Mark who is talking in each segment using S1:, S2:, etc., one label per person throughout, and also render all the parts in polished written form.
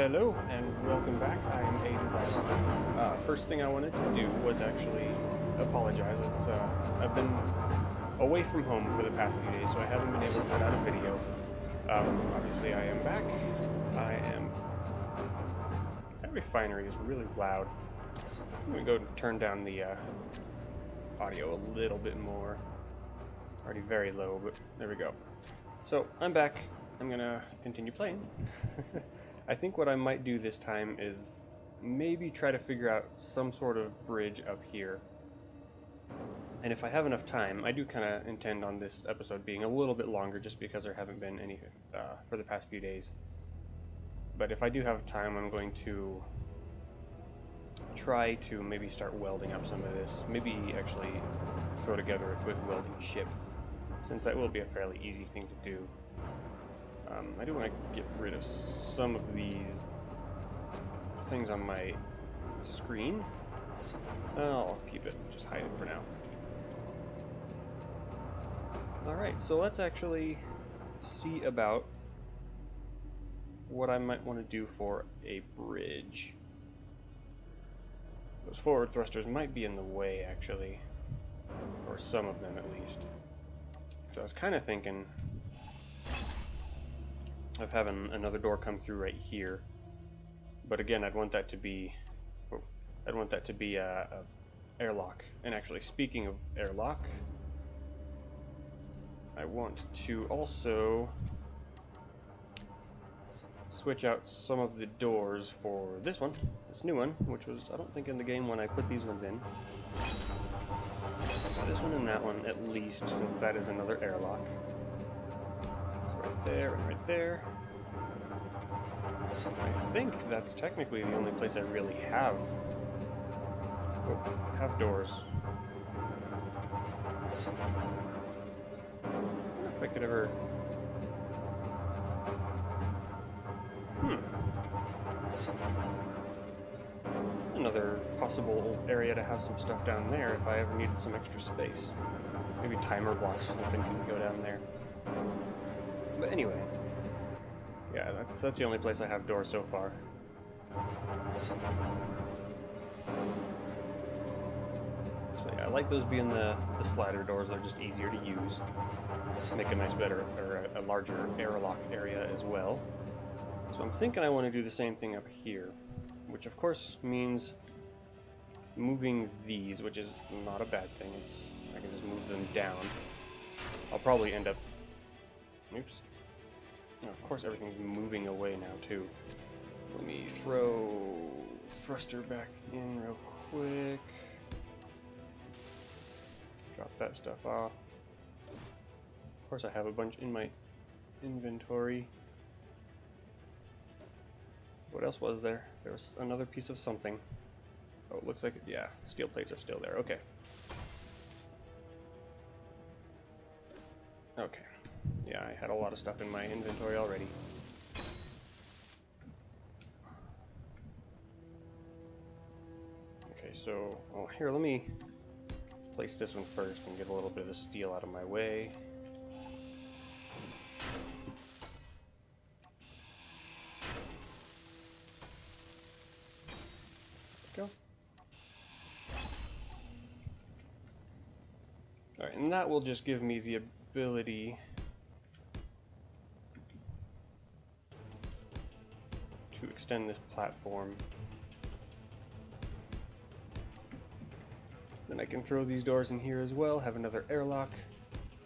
S1: Hello and welcome back. I am Aiden Xylon. First thing I wanted to do was actually apologize. I've been away from home for the past few days, so I haven't been able to put out a video. Obviously, I am back. That refinery is really loud. I'm gonna go turn down the audio a little bit more. Already very low, but there we go. So I'm back. I'm gonna continue playing. I think what I might do this time is maybe try to figure out some sort of bridge up here. And if I have enough time, I do kind of intend on this episode being a little bit longer just because there haven't been any for the past few days. But if I do have time, I'm going to try to maybe start welding up some of this. Maybe actually throw together a quick welding ship, since that will be a fairly easy thing to do. I do want to get rid of some of these things on my screen. I'll keep it, just hide it for now. Alright, so let's actually see about what I might want to do for a bridge. Those forward thrusters might be in the way, actually. Or some of them, at least. So I was kind of thinking of having another door come through right here, but again, I'd want that to be a airlock. And actually, speaking of airlock, I want to also switch out some of the doors for this new one, which was, I don't think, in the game when I put these ones in. So this one and that one, at least, since that is another airlock. Right there and right there. I think that's technically the only place I really have doors. I wonder if I could ever... Another possible area to have some stuff down there if I ever needed some extra space. Maybe timer blocks or something can go down there. But anyway, yeah, that's the only place I have doors so far. So yeah, I like those being the slider doors. They're just easier to use. Make a nice, better, or a larger airlock area as well. So I'm thinking I want to do the same thing up here, which of course means moving these, which is not a bad thing. I can just move them down. I'll probably end up... Oops. Oh, of course everything's moving away now too. Let me throw thruster back in real quick. Drop that stuff off. Of course I have a bunch in my inventory. What else was there? There was another piece of something. Oh, it looks like, yeah, steel plates are still there. Okay. Okay. Yeah, I had a lot of stuff in my inventory already. Okay, so, oh, here, let me place this one first and get a little bit of the steel out of my way. Go. Alright, and that will just give me the ability to extend this platform. Then I can throw these doors in here as well, have another airlock.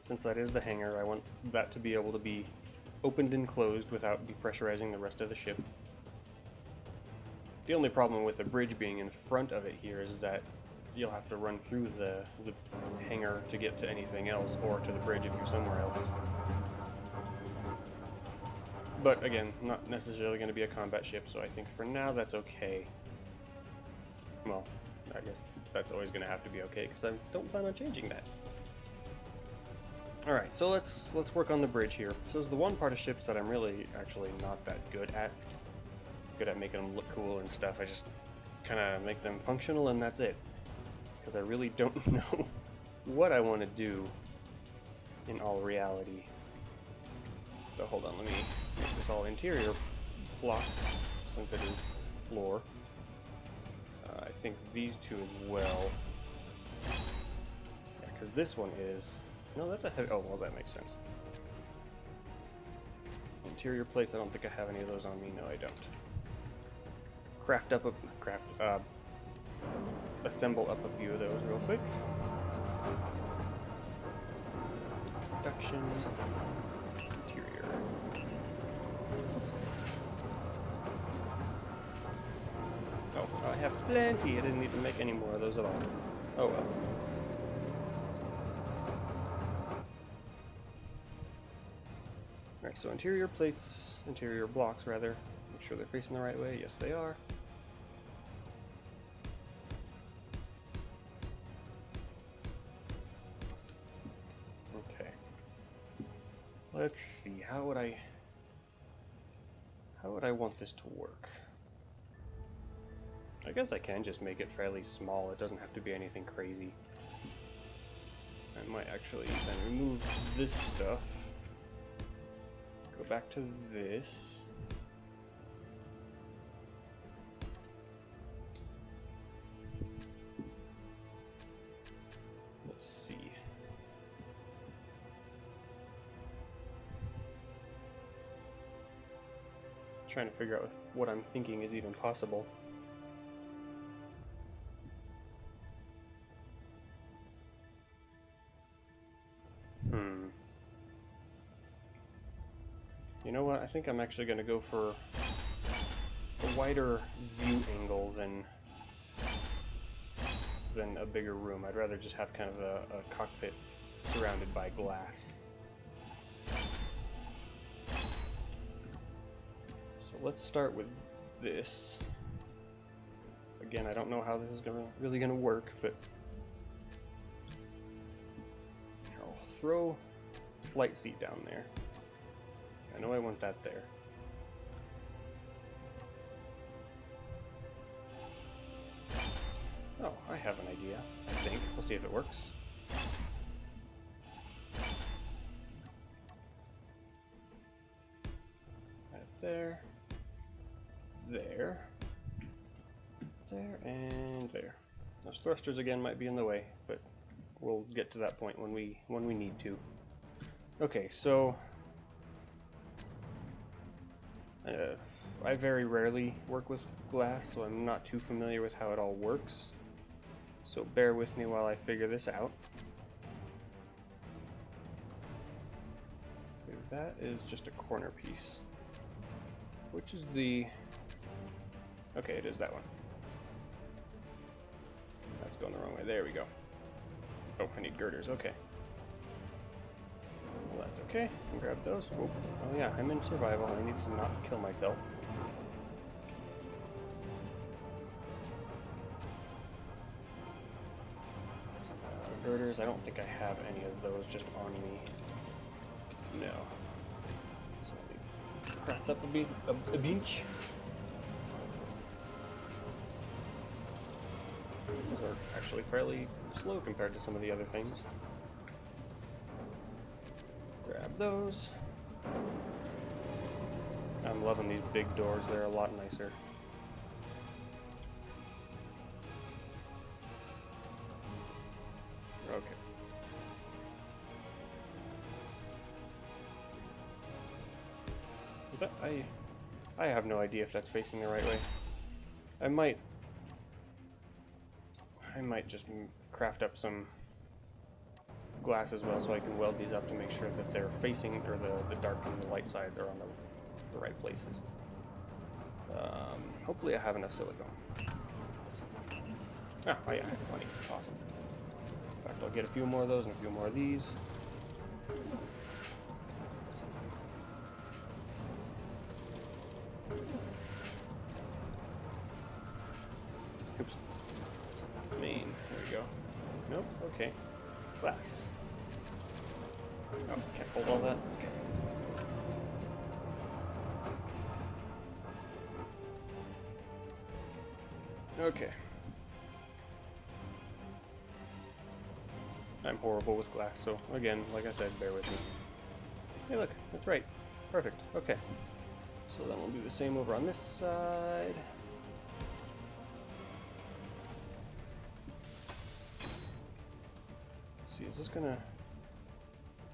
S1: Since that is the hangar, I want that to be able to be opened and closed without depressurizing the rest of the ship. The only problem with the bridge being in front of it here is that you'll have to run through the hangar to get to anything else, or to the bridge if you're somewhere else. But again, not necessarily going to be a combat ship, so I think for now that's okay. Well, I guess that's always going to have to be okay, because I don't plan on changing that. Alright, so let's work on the bridge here. This is the one part of ships that I'm really actually not that good at. Good at making them look cool and stuff. I just kind of make them functional and that's it. Because I really don't know what I want to do in all reality. So hold on, let me make this all interior blocks since it is floor. I think these two as well. Yeah, because this one is... No, that's a heavy... Oh, well, that makes sense. Interior plates, I don't think I have any of those on me. No, I don't. Assemble up a few of those real quick. Production. Interior. Oh, I have plenty. I didn't need to make any more of those at all. Oh well. Alright, so interior plates, interior blocks rather. Make sure they're facing the right way. Yes, they are. Okay. Let's see. How would I want this to work? I guess I can just make it fairly small. It doesn't have to be anything crazy. I might actually then remove this stuff. Go back to this. Let's see. Trying to figure out if what I'm thinking is even possible. You know what? I think I'm actually going to go for a wider view angle than a bigger room. I'd rather just have kind of a cockpit surrounded by glass. So let's start with this. Again, I don't know how this is really gonna work, but I'll throw a flight seat down there. I know I want that there. Oh, I have an idea, I think. We'll see if it works. Right there. There. There, and there. Those thrusters again might be in the way, but we'll get to that point when we need to. Okay, so I very rarely work with glass, so I'm not too familiar with how it all works. So bear with me while I figure this out. Okay, that is just a corner piece. Which is the... Okay, it is that one. That's going the wrong way. There we go. Oh, I need girders. Okay. Well, that's okay. I can grab those. Whoop. Oh yeah, I'm in survival. I need to not kill myself. Girders, I don't think I have any of those just on me. No. So let me craft up a bench. Those are actually fairly slow compared to some of the other things. Grab those. I'm loving these big doors, they're a lot nicer. Okay. I have no idea if that's facing the right way. I might just craft up some glass as well so I can weld these up to make sure that they're facing, or the dark and the light sides are on the right places. Hopefully I have enough silicone. Oh yeah, I have plenty. Awesome. In fact, I'll get a few more of those and a few more of these. Oops. Main. There we go. Nope. Okay. Glass. Oh, can't hold all that. Okay. Okay. I'm horrible with glass, so again, like I said, bear with me. Hey look, that's right. Perfect. Okay. So then we'll do the same over on this side. Let's see, is this gonna...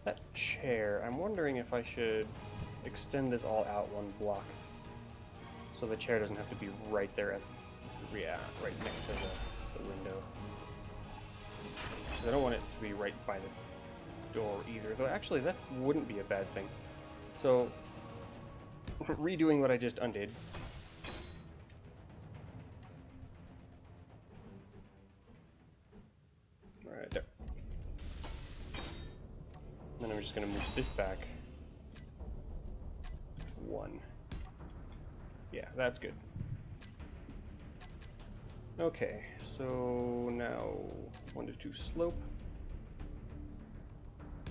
S1: That chair, I'm wondering if I should extend this all out one block so the chair doesn't have to be right there at, yeah, right next to the window. Because I don't want it to be right by the door either, though actually that wouldn't be a bad thing. So, redoing what I just undid. Alright, there. Then I'm just going to move this back. 1. Yeah, that's good. Okay, so now 1 to 2 slope.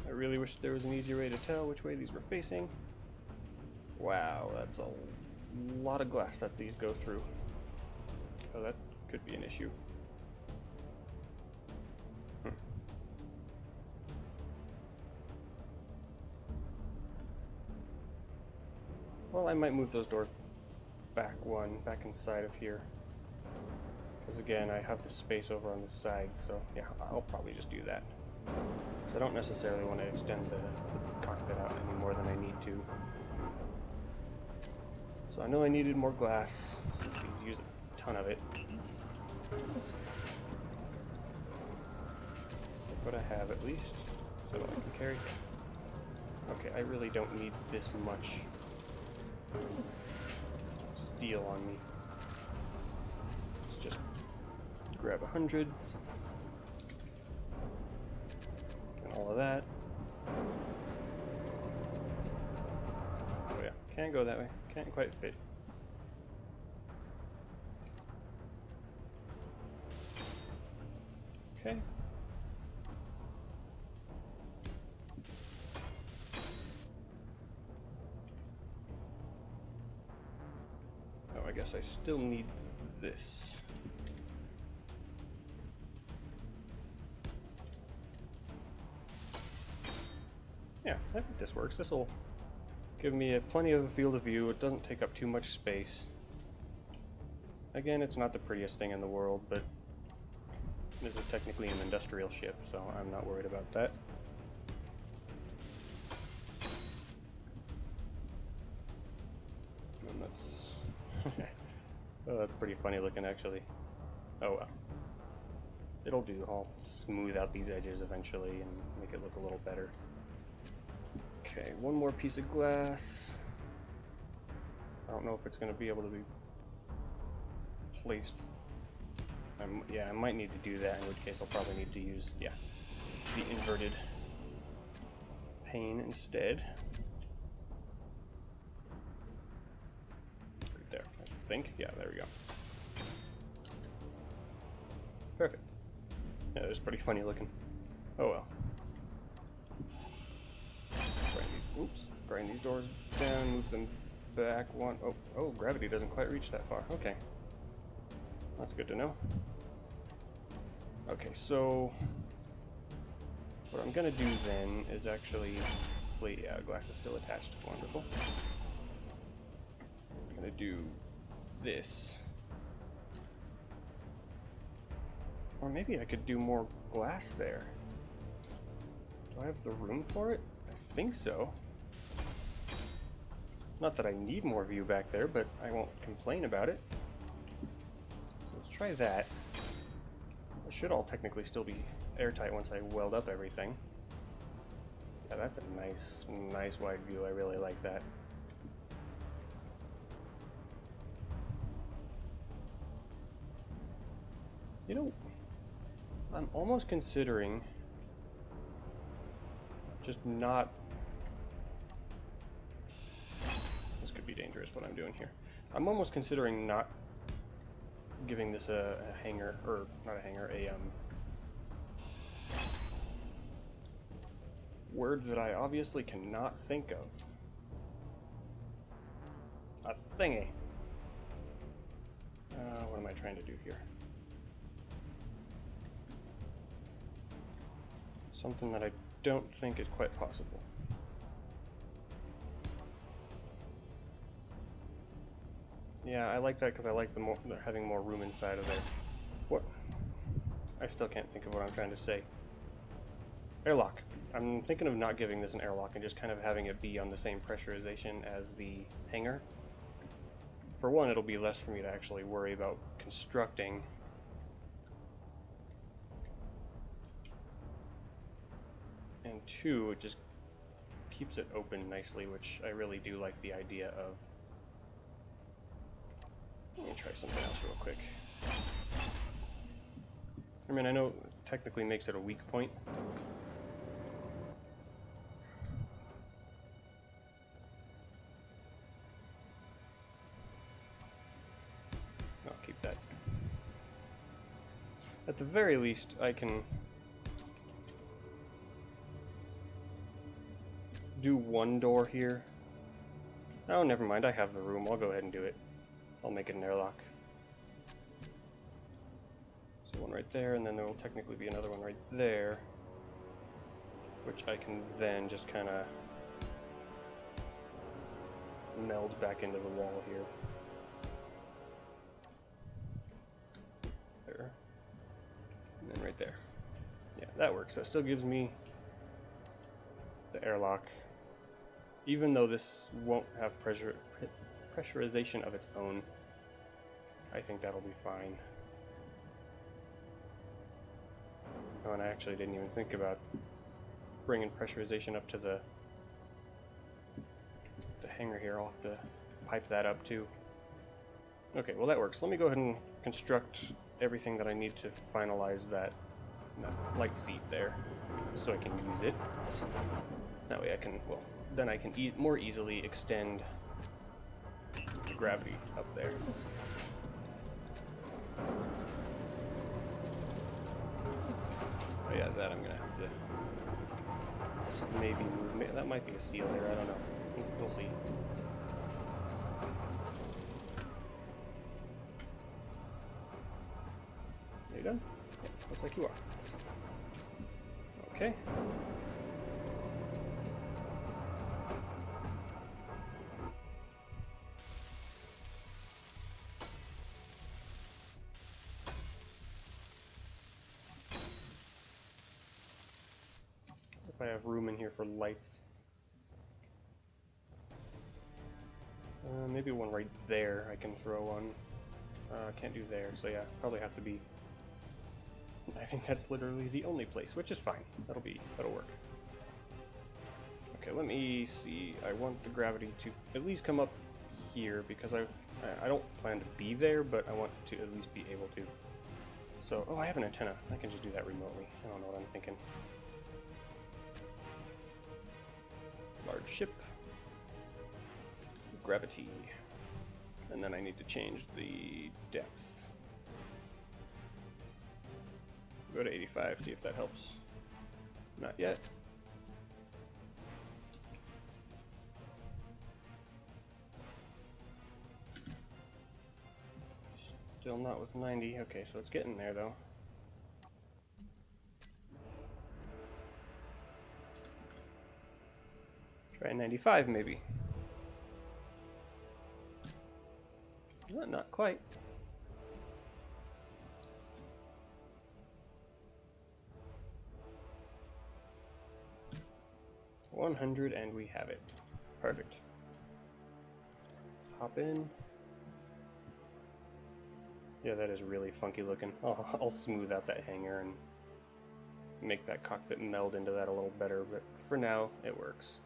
S1: I really wish there was an easier way to tell which way these were facing. Wow, that's a lot of glass that these go through. So that could be an issue. Well, I might move those doors back inside of here. Because again, I have the space over on the side, so yeah, I'll probably just do that. So I don't necessarily want to extend the cockpit out any more than I need to. So I know I needed more glass, since these use a ton of it. But I have at least, so that I can carry. Okay, I really don't need this much steel on me. Let's just grab 100 and all of that. Oh yeah, can't go that way. Can't quite fit. Okay. Oh, I guess I still need this. Yeah, I think this works. This will give me plenty of a field of view. It doesn't take up too much space. Again, it's not the prettiest thing in the world, but this is technically an industrial ship, so I'm not worried about that. And that's... oh, that's pretty funny looking, actually. Oh well. It'll do. I'll smooth out these edges eventually and make it look a little better. Okay, one more piece of glass. I don't know if it's going to be able to be placed. Yeah, I might need to do that, in which case I'll probably need to use, yeah, the inverted pane instead. Right there, I think. Yeah, there we go. Perfect. Yeah, it's pretty funny looking. Oh well. Grind these doors down, move them back one. Oh, gravity doesn't quite reach that far. Okay. That's good to know. Okay, so what I'm gonna do then is actually, yeah, glass is still attached. Wonderful. I'm gonna do this. Or maybe I could do more glass there. Do I have the room for it? I think so. Not that I need more view back there, but I won't complain about it. So let's try that. It should all technically still be airtight once I weld up everything. Yeah, that's a nice wide view. I really like that. You know, I'm almost considering just not... This could be dangerous what I'm doing here. I'm almost considering not giving this a hanger, or not a hanger, a word that I obviously cannot think of. A thingy. What am I trying to do here? Something that I don't think is quite possible. Yeah, I like that because I like having more room inside of there. What? I still can't think of what I'm trying to say. Airlock. I'm thinking of not giving this an airlock and just kind of having it be on the same pressurization as the hangar. For one, it'll be less for me to actually worry about constructing. And two, it just keeps it open nicely, which I really do like the idea of. Let me try something else real quick. I mean, I know it technically makes it a weak point. I'll keep that. At the very least, I can do one door here. Oh, never mind, I have the room. I'll go ahead and do it. I'll make it an airlock. So one right there, and then there will technically be another one right there, which I can then just kind of meld back into the wall here. There. And then right there. Yeah, that works. That still gives me the airlock. Even though this won't have pressurization of its own, I think that'll be fine. Oh, and I actually didn't even think about bringing pressurization up to the hangar here. I'll have to pipe that up too. Okay, well that works. Let me go ahead and construct everything that I need to finalize that flight seat there, so I can use it. That way I can, well, then I can more easily extend the gravity up there. Oh yeah, that I'm gonna have to maybe move. That might be a seal there, I don't know. We'll see. Are you done? Yeah, looks like you are. Okay. If I have room in here for lights. Maybe one right there I can throw on. Can't do there, so yeah, probably have to be. I think that's literally the only place, which is fine. That'll work. Okay, let me see. I want the gravity to at least come up here because I don't plan to be there, but I want to at least be able to. So, oh, I have an antenna. I can just do that remotely. I don't know what I'm thinking. Large ship. Gravity. And then I need to change the depth. Go to 85, see if that helps. Not yet. Still not with 90. Okay, so it's getting there though. Try 95 maybe. Not quite. $100 and we have it. Perfect. Hop in. Yeah, that is really funky looking. I'll smooth out that hanger and make that cockpit meld into that a little better, but for now it works.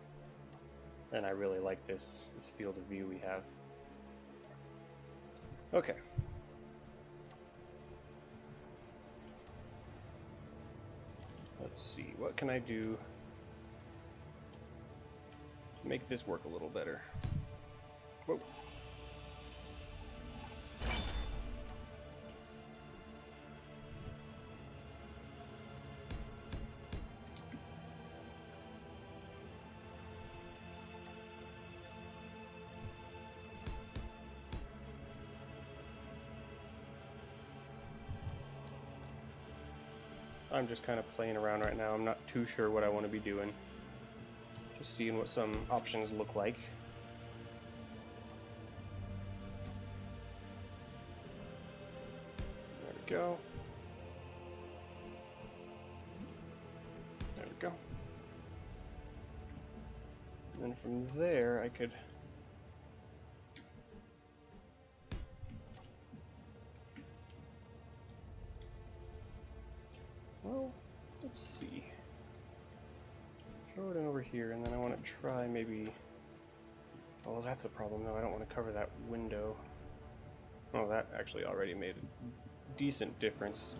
S1: And I really like this field of view we have. Okay. Let's see, what can I do to make this work a little better? Whoa. I'm just kind of playing around right now. I'm not too sure what I want to be doing. Just seeing what some options look like. go. There we go. And then from there, I could... Well, let's see. Throw it in over here, and then I want to try maybe... Well, that's a problem, though. I don't want to cover that window. Oh, that actually already made a decent difference.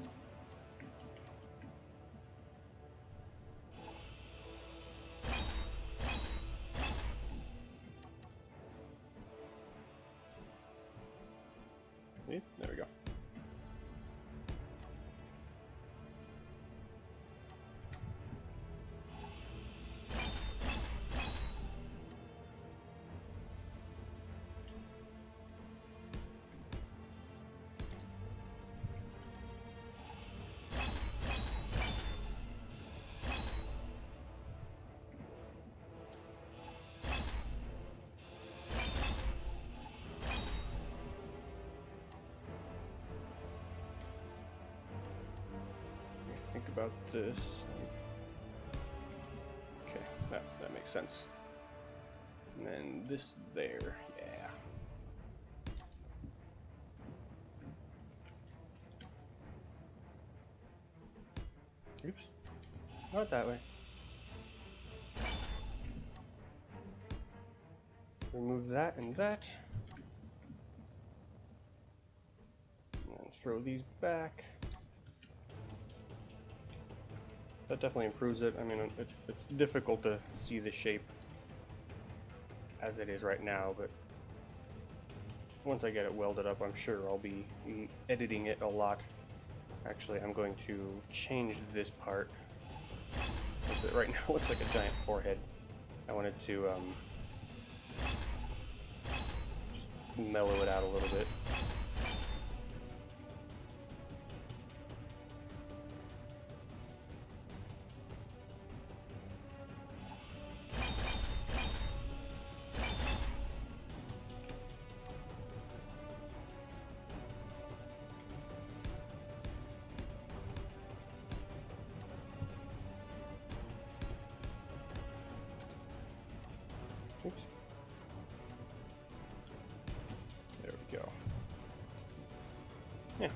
S1: See? There we go. Think about this. Okay, that makes sense. And then this there, yeah. Oops, not that way. Remove that and that. And throw these back. That definitely improves it. I mean, it's difficult to see the shape as it is right now, but once I get it welded up, I'm sure I'll be editing it a lot. Actually, I'm going to change this part, since it right now looks like a giant forehead. I wanted to just mellow it out a little bit. Oops. There we go. Yeah,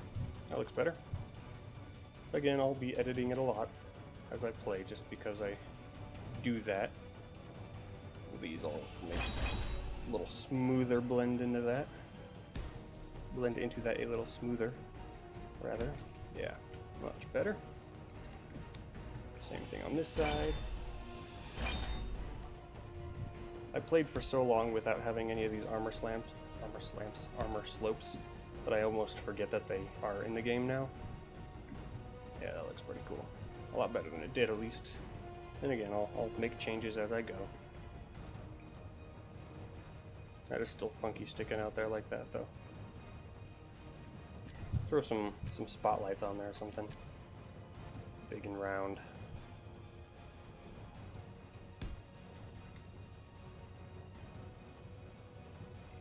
S1: that looks better. Again, I'll be editing it a lot as I play, just because I do that. These all make a little smoother blend into that. Blend into that a little smoother, rather. Yeah, much better. Same thing on this side. I played for so long without having any of these armor slopes, that I almost forget that they are in the game now. Yeah, that looks pretty cool. A lot better than it did, at least. And again, I'll make changes as I go. That is still funky sticking out there like that, though. Throw some spotlights on there or something. Big and round.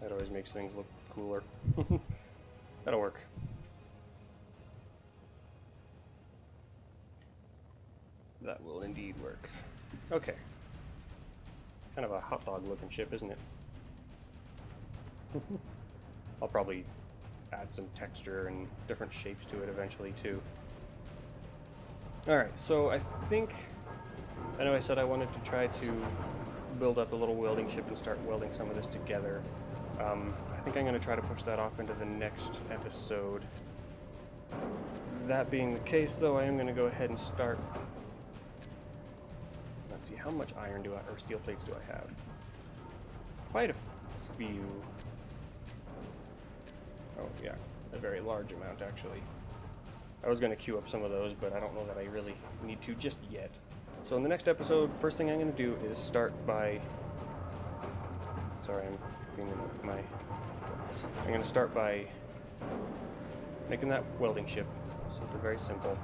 S1: That always makes things look cooler. That'll work. That will indeed work. Okay. Kind of a hot dog looking ship, isn't it? I'll probably add some texture and different shapes to it eventually too. Alright, so I know I said I wanted to try to build up a little welding ship and start welding some of this together. I think I'm going to try to push that off into the next episode. That being the case, though, I am going to go ahead and start. Let's see, how much iron or steel plates do I have? Quite a few. Oh, yeah, a very large amount, actually. I was going to queue up some of those, but I don't know that I really need to just yet. So in the next episode, first thing I'm going to do is start by... Sorry, I'm cleaning up my... I'm going to start by making that welding ship, something very simple,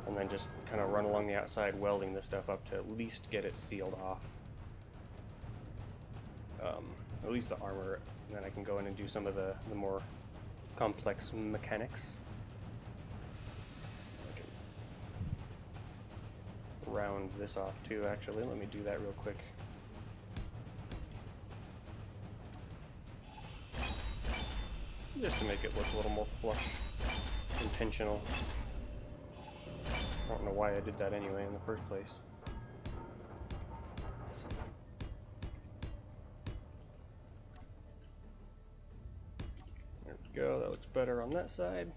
S1: and then just kind of run along the outside welding this stuff up to at least get it sealed off. At least the armor, and then I can go in and do some of the more complex mechanics. round this off too, actually. Let me do that real quick. Just to make it look a little more flush, intentional. I don't know why I did that anyway in the first place. There we go, that looks better on that side.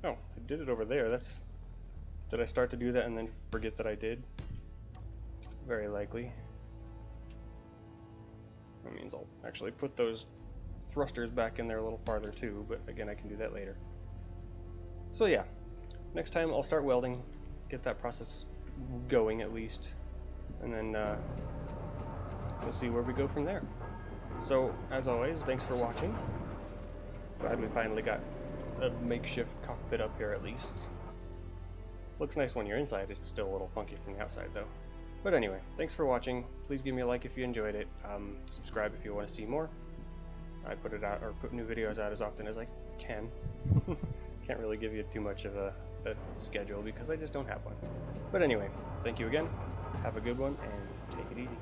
S1: Oh, I did it over there. Did I start to do that and then forget that I did? Very likely. That means I'll actually put those thrusters back in there a little farther too, but again, I can do that later. So yeah, next time I'll start welding, get that process going at least, and then we'll see where we go from there. So, as always, thanks for watching. Glad we finally got a makeshift cockpit up here at least. Looks nice when you're inside, it's still a little funky from the outside though. But anyway, thanks for watching. Please give me a like if you enjoyed it. Subscribe if you want to see more. I put it out, or put new videos out as often as I can. Can't really give you too much of a schedule because I just don't have one. But anyway, thank you again. Have a good one and take it easy.